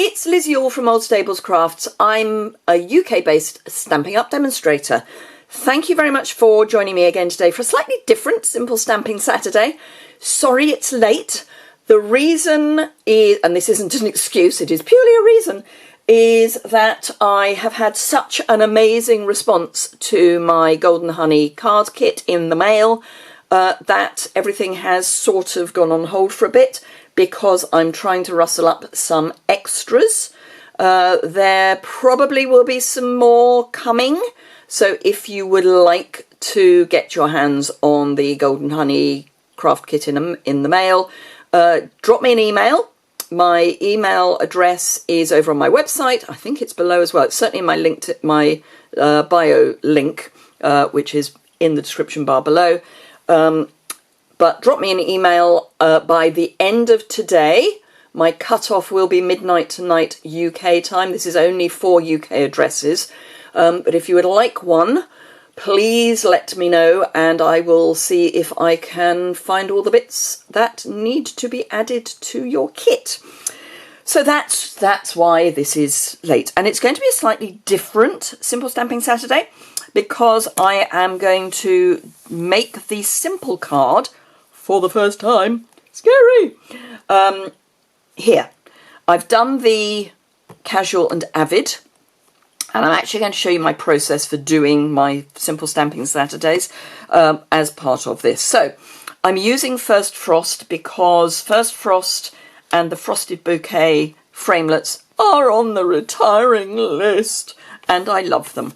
It's Liz Yuille from Old Stables Crafts. I'm a UK-based Stampin' Up! Demonstrator. Thank you very much for joining me again today for a slightly different Simple Stamping Saturday. Sorry it's late. The reason is, and this isn't an excuse, it is purely a reason, is that I have had such an amazing response to my Golden Honey card kit in the mail that everything has sort of gone on hold for a bit, because I'm trying to rustle up some extras. There probably will be some more coming, so if you would like to get your hands on the Golden Honey craft kit in the mail, drop me an email. My email address is over on my website. I think it's below as well. It's certainly in my link to my bio link, which is in the description bar below. But drop me an email by the end of today. My cutoff will be midnight tonight UK time. This is only for UK addresses. But if you would like one, please let me know and I will see if I can find all the bits that need to be added to your kit. So that's why this is late. And it's going to be a slightly different Simple Stamping Saturday, because I am going to make the simple card for the first time. Scary! Here, I've done the casual and avid, and I'm actually going to show you my process for doing my Simple Stamping Saturdays as part of this. So, I'm using First Frost because First Frost and the Frosted Bouquet framelets are on the retiring list, and I love them.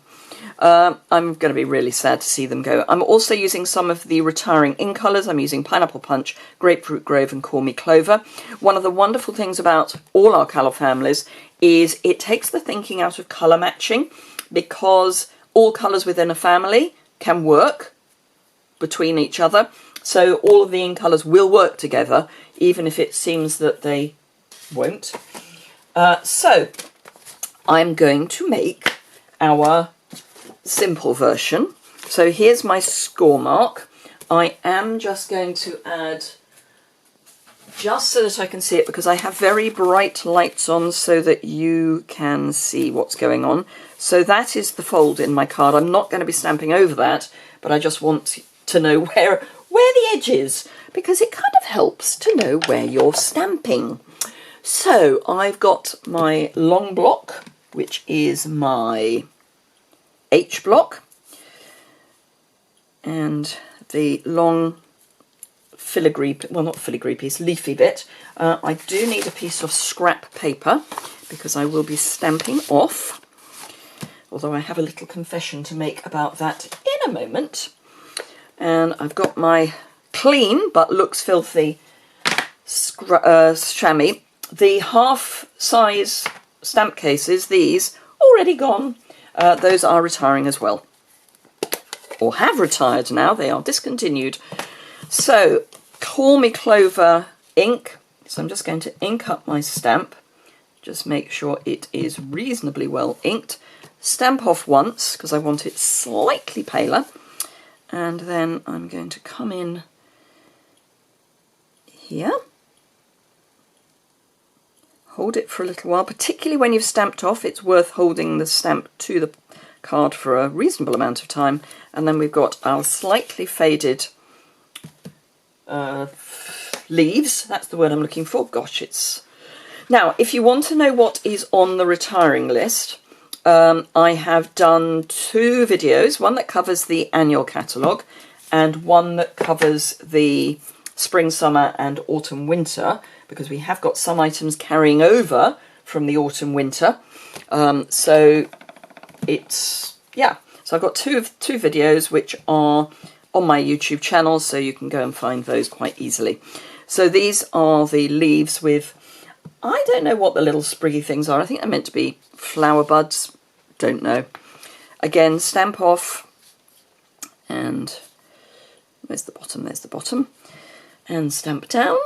I'm going to be really sad to see them go. I'm also using some of the retiring ink colours. I'm using Pineapple Punch, Grapefruit Grove and Call Me Clover. One of the wonderful things about all our colour families is it takes the thinking out of colour matching, because all colours within a family can work between each other. So all of the ink colours will work together, even if it seems that they won't. So I'm going to make our simple version. So here's my score mark. I am just going to add, just so that I can see it, because I have very bright lights on so that you can see what's going on. So that is the fold in my card. I'm not going to be stamping over that, but I just want to know where the edge is, because it kind of helps to know where you're stamping. So I've got my long block, which is my H block, and the long filigree, well, not filigree piece, leafy bit. I do need a piece of scrap paper because I will be stamping off, although I have a little confession to make about that in a moment. And I've got my clean but looks filthy chamois. The half size stamp cases, these already gone. Those are retiring as well, or have retired now. They are discontinued. So, Call Me Clover ink. So I'm just going to ink up my stamp. Just make sure it is reasonably well inked. Stamp off once, because I want it slightly paler. And then I'm going to come in here. Hold it for a little while, particularly when you've stamped off. It's worth holding the stamp to the card for a reasonable amount of time. And then we've got our slightly faded leaves. That's the word I'm looking for. Gosh, it's... Now, if you want to know what is on the retiring list, I have done two videos, one that covers the annual catalogue and one that covers the spring, summer and autumn, winter, because we have got some items carrying over from the autumn, winter. So it's, yeah. So I've got two videos which are on my YouTube channel, so you can go and find those quite easily. So these are the leaves with, I don't know what the little spriggy things are. I think they're meant to be flower buds. Don't know. Again, stamp off, and there's the bottom, there's the bottom, and stamp down.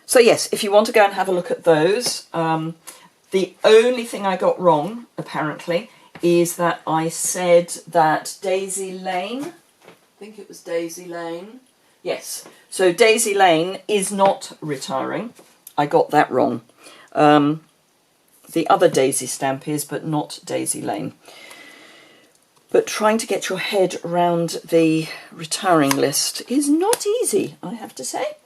So yes, if you want to go and have a look at those, the only thing I got wrong, apparently, is that I said that Daisy Lane, I think it was Daisy Lane, Yes, so Daisy Lane is not retiring. I got that wrong. The other Daisy stamp is, but not Daisy Lane. But trying to get your head around the retiring list is not easy, I have to say.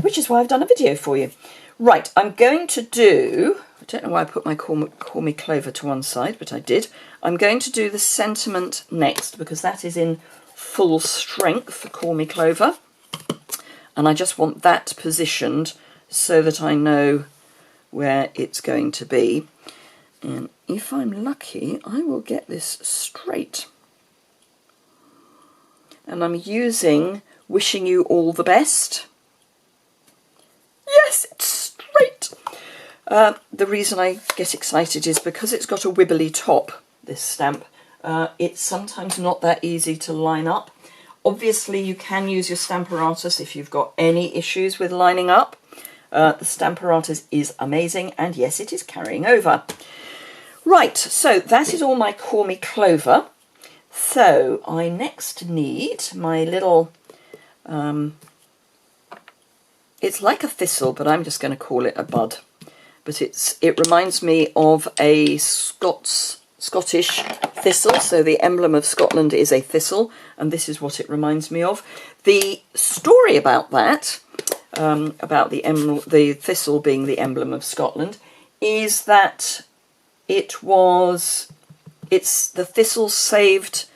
Which is why I've done a video for you. Right, I'm going to do, I don't know why I put my Call Me Clover to one side, but I did. I'm going to do the sentiment next, because that is in full strength for Call Me Clover. And I just want that positioned so that I know where it's going to be. And if I'm lucky, I will get this straight. And I'm using Wishing You All the Best. Yes, it's straight. The reason I get excited is because it's got a wibbly top, this stamp. It's sometimes not that easy to line up. Obviously, you can use your Stamparatus if you've got any issues with lining up. The Stamparatus is amazing, and yes, it is carrying over. Right, so that is all my Call Me Clover. So I next need my little, it's like a thistle, but I'm just going to call it a bud. But it reminds me of a Scottish thistle, so the emblem of Scotland is a thistle, and this is what it reminds me of. The story about that, about the thistle being the emblem of Scotland, is that the thistle saved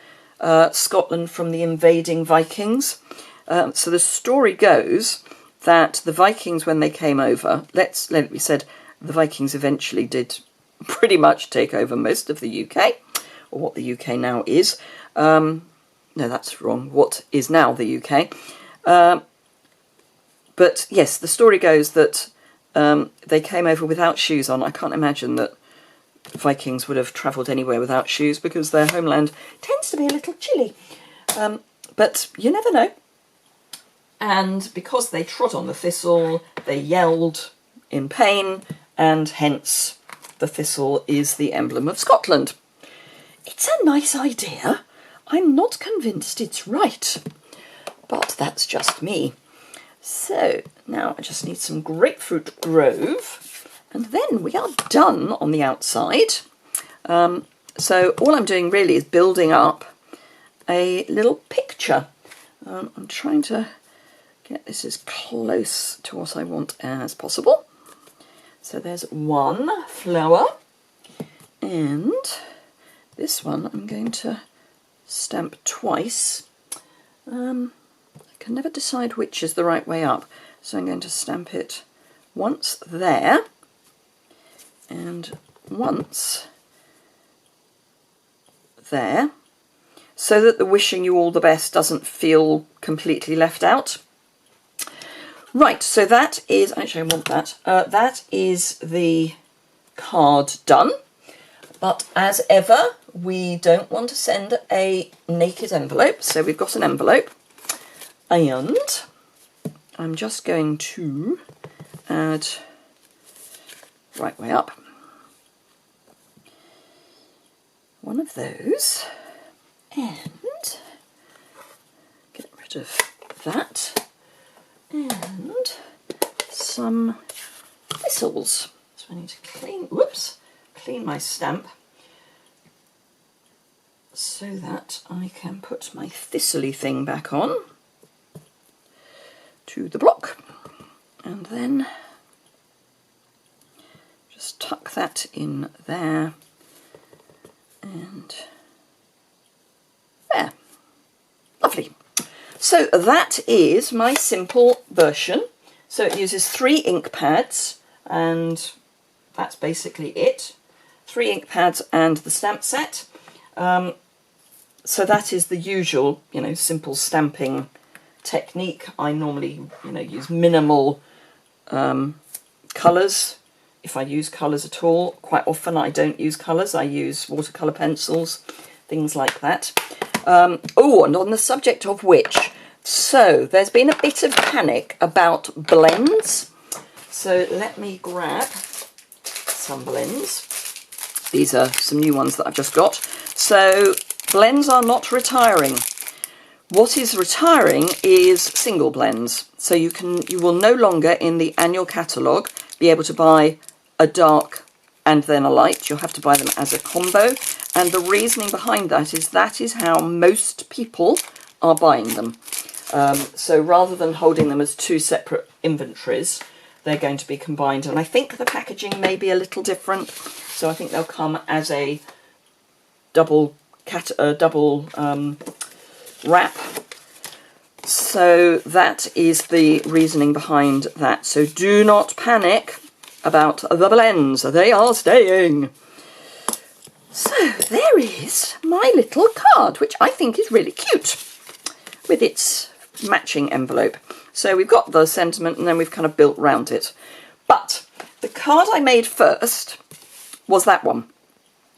Scotland from the invading Vikings. So the story goes that the Vikings, when they came over, we said the Vikings eventually did pretty much take over most of the UK, or what the UK now is. No, that's wrong. What is now the UK. But yes, the story goes that they came over without shoes on. I can't imagine that Vikings would have travelled anywhere without shoes, because their homeland tends to be a little chilly. But you never know. And because they trod on the thistle, they yelled in pain, and hence the thistle is the emblem of Scotland. It's a nice idea. I'm not convinced it's right, but that's just me. So now I just need some Grapefruit Grove, and then we are done on the outside. So all I'm doing really is building up a little picture. I'm trying to get this as close to what I want as possible. So there's one flower, and this one I'm going to stamp twice. I can never decide which is the right way up, so I'm going to stamp it once there and once there, so that the Wishing You All the Best doesn't feel completely left out. Right, so that is, actually I want that, that is the card done. But as ever, we don't want to send a naked envelope, so we've got an envelope. And I'm just going to add, right way up, one of those, and get rid of that, and some thistles. So I need to clean my stamp so that I can put my thistly thing back on to the block, and then just tuck that in there and there. Lovely. So that is my simple version. So it uses 3 ink pads, and that's basically it. 3 ink pads and the stamp set. So that is the usual, simple stamping technique. I normally, use minimal colours, if I use colours at all. Quite often I don't use colours, I use watercolour pencils, things like that. Oh, and on the subject of which, so there's been a bit of panic about blends. So let me grab some blends. These are some new ones that I've just got. So blends are not retiring. What is retiring is single blends. So you will no longer in the annual catalogue be able to buy a dark and then a light. You'll have to buy them as a combo. And the reasoning behind that is how most people are buying them. So rather than holding them as two separate inventories, they're going to be combined. And I think the packaging may be a little different. So I think they'll come as a double wrap. So that is the reasoning behind that. So do not panic about the blends. They are staying. So there is my little card, which I think is really cute, with its matching envelope. So we've got the sentiment and then we've kind of built round it. But the card I made first was that one.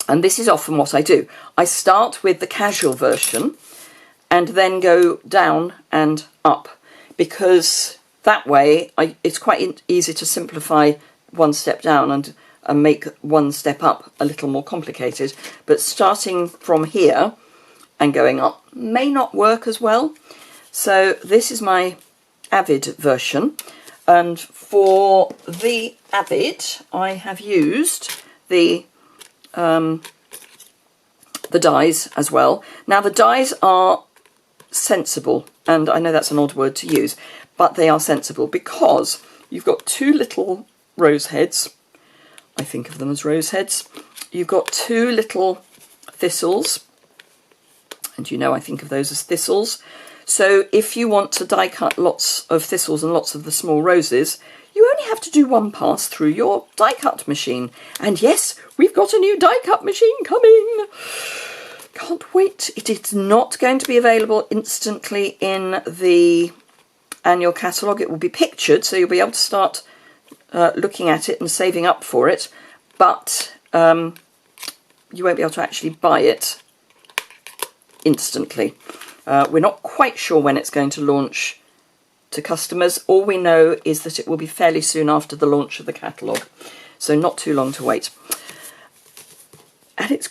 And this is often what I do. I start with the casual version and then go down and up, because that way it's quite easy to simplify one step down and make one step up a little more complicated. But starting from here and going up may not work as well. So this is my Avid version, and for the Avid I have used the dies as well. Now the dies are sensible, and I know that's an odd word to use, but they are sensible because you've got two little rose heads. I think of them as rose heads. You've got two little thistles, and you know I think of those as thistles. So if you want to die cut lots of thistles and lots of the small roses, you only have to do one pass through your die cut machine. And yes, we've got a new die cut machine coming. Can't wait. It is not going to be available instantly in the annual catalogue. It will be pictured, so you'll be able to start looking at it and saving up for it, but you won't be able to actually buy it instantly. We're not quite sure when it's going to launch to customers. All we know is that it will be fairly soon after the launch of the catalogue, so not too long to wait. And it's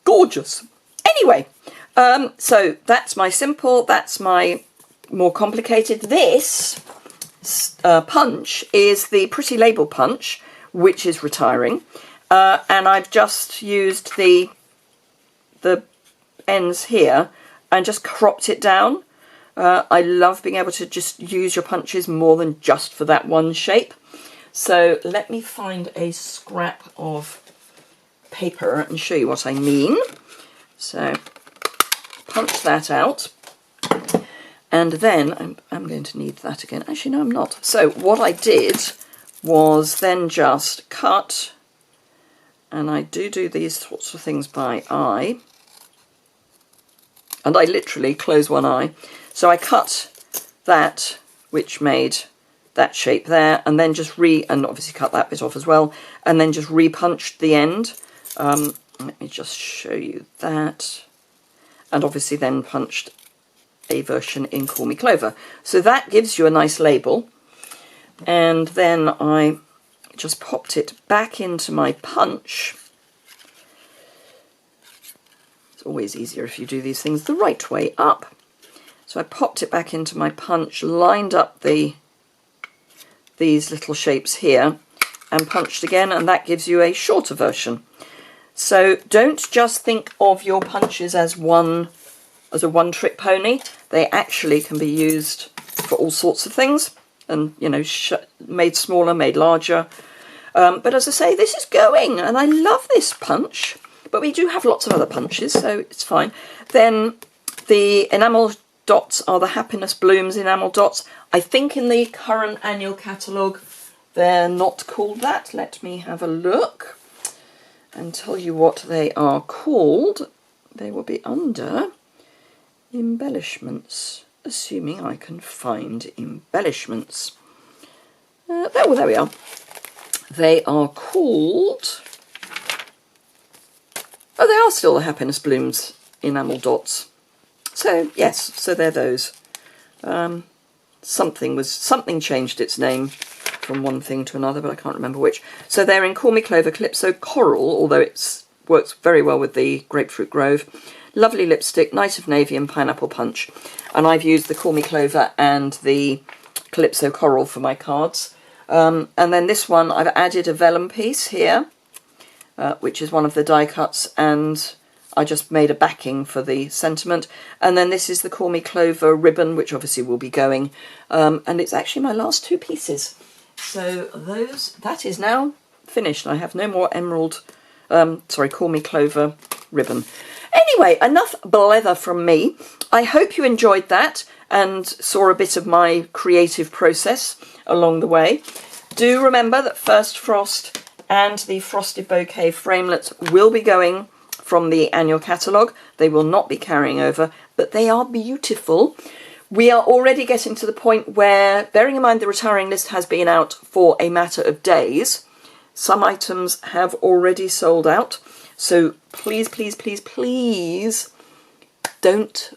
gorgeous. Anyway, so that's my simple, that's my more complicated. This punch is the Pretty Label punch, which is retiring, and I've just used the ends here and just cropped it down. I love being able to just use your punches more than just for that one shape. So let me find a scrap of paper and show you what I mean. So punch that out. And then I'm going to need that again. Actually, no, I'm not. So what I did was then just cut, and I do these sorts of things by eye. And I literally close one eye. So I cut that, which made that shape there, and then just and obviously cut that bit off as well, and then just re-punched the end. Let me just show you that. And obviously then punched a version in Call Me Clover. So that gives you a nice label. And then I just popped it back into my punch. It's always easier if you do these things the right way up. So I popped it back into my punch, lined up these little shapes here, and punched again, and that gives you a shorter version. So don't just think of your punches as a one-trick pony. They actually can be used for all sorts of things, and you know, made smaller, made larger. But as I say, this is going, and I love this punch. But we do have lots of other punches, so it's fine. Then the enamel dots are the Happiness Blooms enamel dots. I think in the current annual catalogue they're not called that. Let me have a look and tell you what they are called. They will be under embellishments, assuming I can find embellishments. There we are. They are called... Oh, they are still the Happiness Blooms enamel dots. So yes, so they're those. Something changed its name from one thing to another, but I can't remember which. So they're in Call Me Clover Calypso Coral, although it works very well with the Grapefruit Grove. Lovely lipstick, Night of Navy and Pineapple Punch. And I've used the Call Me Clover and the Calypso Coral for my cards. And then this one, I've added a vellum piece here, which is one of the die cuts, and I just made a backing for the sentiment. And then this is the Call Me Clover ribbon, which obviously will be going. And it's actually my last two pieces. So that is now finished. I have no more emerald, Call Me Clover ribbon. Anyway, enough blether from me. I hope you enjoyed that and saw a bit of my creative process along the way. Do remember that First Frost and the Frosted Bouquet framelets will be going from the annual catalogue. They will not be carrying over, but they are beautiful. We are already getting to the point where, bearing in mind the retiring list has been out for a matter of days, some items have already sold out. So please, please, please, please don't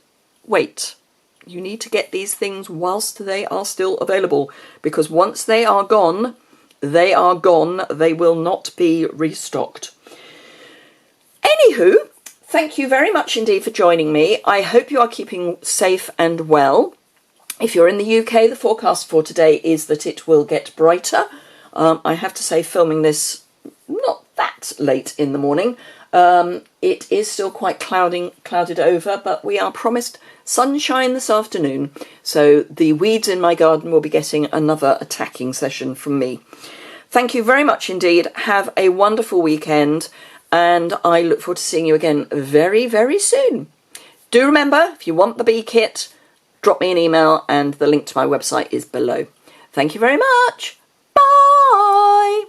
wait. You need to get these things whilst they are still available, because once they are gone, they are gone. They will not be restocked. Anywho, thank you very much indeed for joining me. I hope you are keeping safe and well. If you're in the UK, the forecast for today is that it will get brighter. I have to say, filming this not that late in the morning, it is still quite clouded over, but we are promised sunshine this afternoon. So the weeds in my garden will be getting another attacking session from me. Thank you very much indeed. Have a wonderful weekend, and I look forward to seeing you again very, very soon. Do remember, if you want the bee kit, drop me an email and the link to my website is below. Thank you very much. Bye.